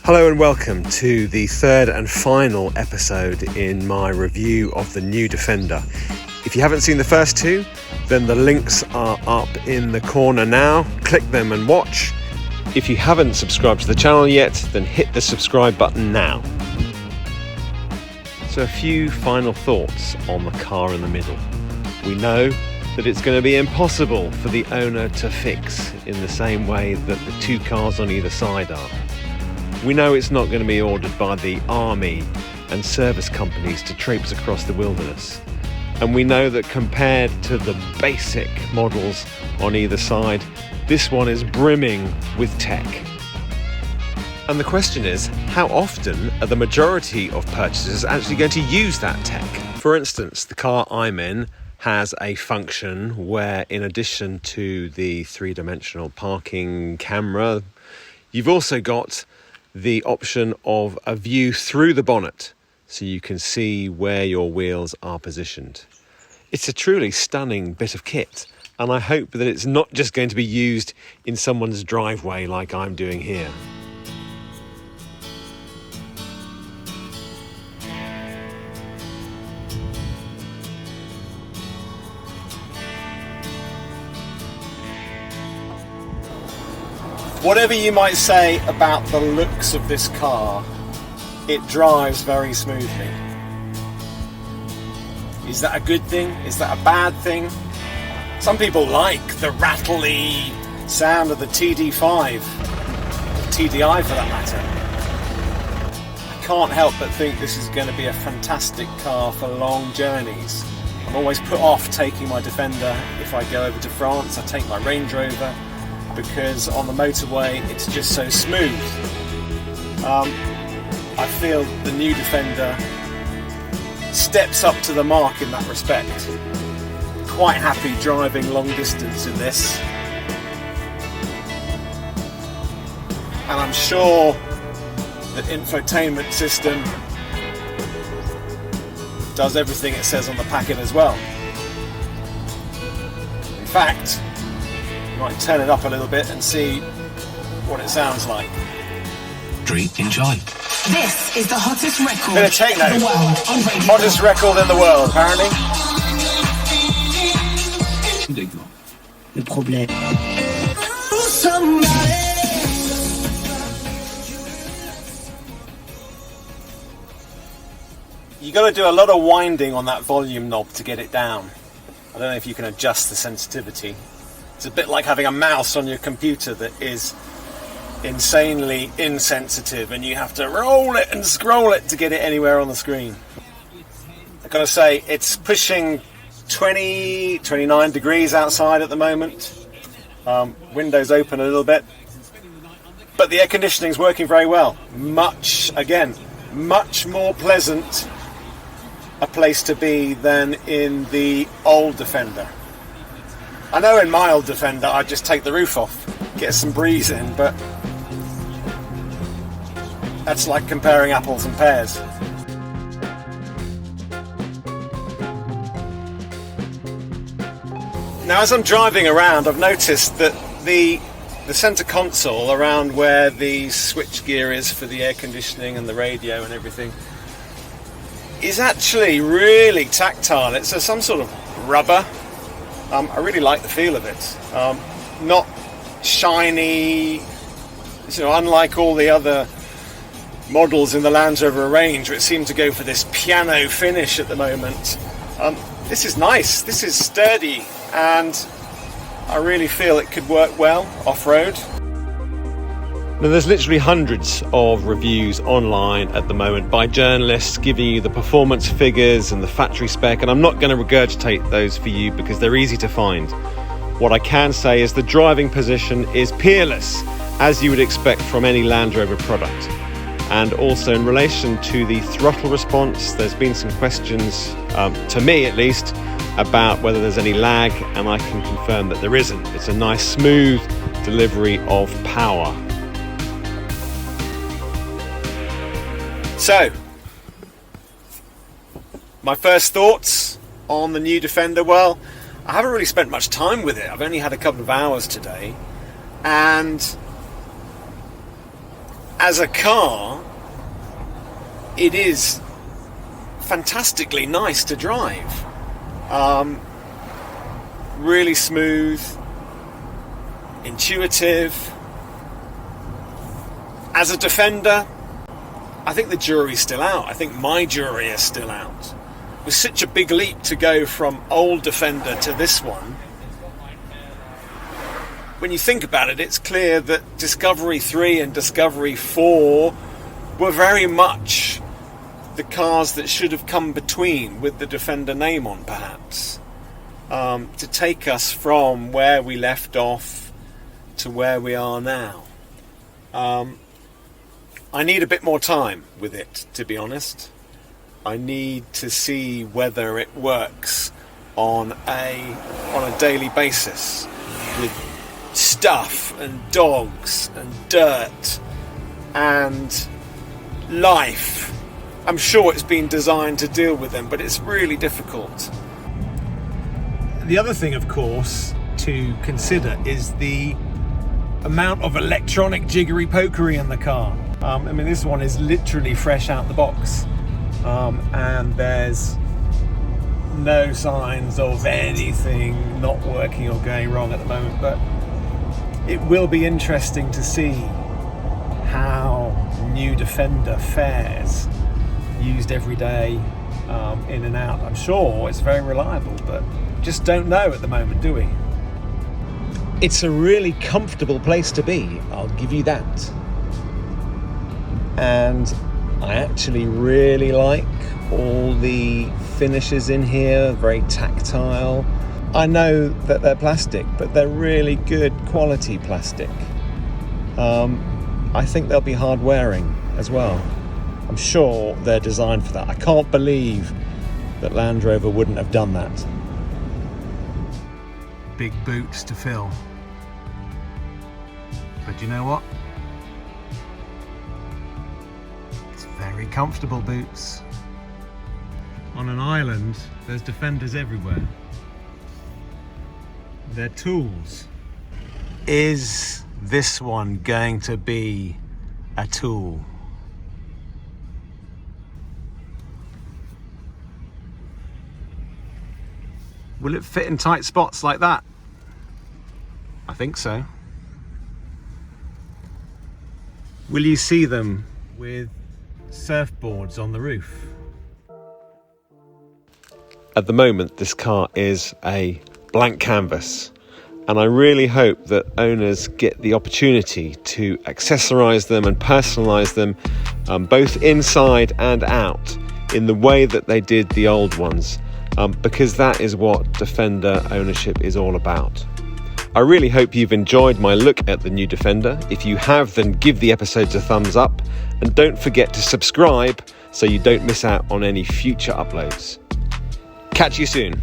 Hello and welcome to the third and final episode in my review of the new Defender. If you haven't seen the first two, then the links are up in the corner now. Click them and watch. If you haven't subscribed to the channel yet, then hit the subscribe button now. So a few final thoughts on the car in the middle. We know that it's going to be impossible for the owner to fix in the same way that the two cars on either side are. We know it's not going to be ordered by the army and service companies to traipse across the wilderness. And we know that compared to the basic models on either side, this one is brimming with tech. And the question is, how often are the majority of purchasers actually going to use that tech? For instance, the car I'm in has a function where, in addition to the three-dimensional parking camera, you've also got the option of a view through the bonnet so you can see where your wheels are positioned. It's a truly stunning bit of kit, and I hope that it's not just going to be used in someone's driveway like I'm doing here. Whatever you might say about the looks of this car, it drives very smoothly. Is that a good thing? Is that a bad thing? Some people like the rattly sound of the TD5, TDI for that matter. I can't help but think this is going to be a fantastic car for long journeys. I'm always put off taking my Defender if I go over to France. I take my Range Rover, because on the motorway it's just so smooth. I feel the new Defender steps up to the mark in that respect. Quite happy driving long distance in this, and I'm sure the infotainment system does everything it says on the packet as well. In fact, you might turn it up a little bit and see what it sounds like. Drink, enjoy. This is the hottest record Bit of techno. in the world on radio. Hottest record in the world, apparently. Le problème. You got to do a lot of winding on that volume knob to get it down. I don't know if you can adjust the sensitivity. It's a bit like having a mouse on your computer that is insanely insensitive and you have to roll it and scroll it to get it anywhere on the screen. I've got to say, it's pushing 20, 29 degrees outside at the moment. Windows open a little bit. But the air conditioning is working very well. Much more pleasant a place to be than in the old Defender. I know in my old Defender I'd just take the roof off, get some breeze in, but that's like comparing apples and pears. Now, as I'm driving around, I've noticed that the centre console around where the switch gear is for the air conditioning and the radio and everything is actually really tactile. It's some sort of rubber. I really like the feel of it. Not shiny, unlike all the other models in the Land Rover range, which seem to go for this piano finish at the moment. This is nice, this is sturdy, and I really feel it could work well off-road. Now, there's literally hundreds of reviews online at the moment by journalists giving you the performance figures and the factory spec, and I'm not going to regurgitate those for you because they're easy to find. What I can say is the driving position is peerless, as you would expect from any Land Rover product. And also in relation to the throttle response, there's been some questions, to me at least, about whether there's any lag, and I can confirm that there isn't. It's a nice smooth delivery of power. So, my first thoughts on the new Defender. Well, I haven't really spent much time with it. I've only had a couple of hours today, and as a car, it is fantastically nice to drive. Really smooth, intuitive. As a Defender, I think the jury's still out. I think my jury is still out. It was such a big leap to go from old Defender to this one. When you think about it, it's clear that Discovery 3 and Discovery 4 were very much the cars that should have come between, with the Defender name on, perhaps, to take us from where we left off to where we are now. I need a bit more time with it, to be honest. I need to see whether it works on a daily basis with stuff and dogs and dirt and life. I'm sure it's been designed to deal with them, but it's really difficult. The other thing, of course, to consider is the amount of electronic jiggery pokery in the car. I mean, this one is literally fresh out the box, and there's no signs of anything not working or going wrong at the moment, but it will be interesting to see how new Defender fares used every day, in and out. I'm sure it's very reliable, but just don't know at the moment, do we? It's a really comfortable place to be, I'll give you that. And I actually really like all the finishes in here, very tactile. I know that they're plastic, but they're really good quality plastic. I think they'll be hard wearing as well. I'm sure they're designed for that. I can't believe that Land Rover wouldn't have done that. Big boots to fill. But you know what? It's very comfortable boots. On an island, there's Defenders everywhere. They're tools. Is this one going to be a tool? Will it fit in tight spots like that? I think so. Will you see them with surfboards on the roof? At the moment, this car is a blank canvas, and I really hope that owners get the opportunity to accessorise them and personalise them, both inside and out, in the way that they did the old ones, because that is what Defender ownership is all about. I really hope you've enjoyed my look at the new Defender. If you have, then give the episodes a thumbs up, and don't forget to subscribe so you don't miss out on any future uploads. Catch you soon.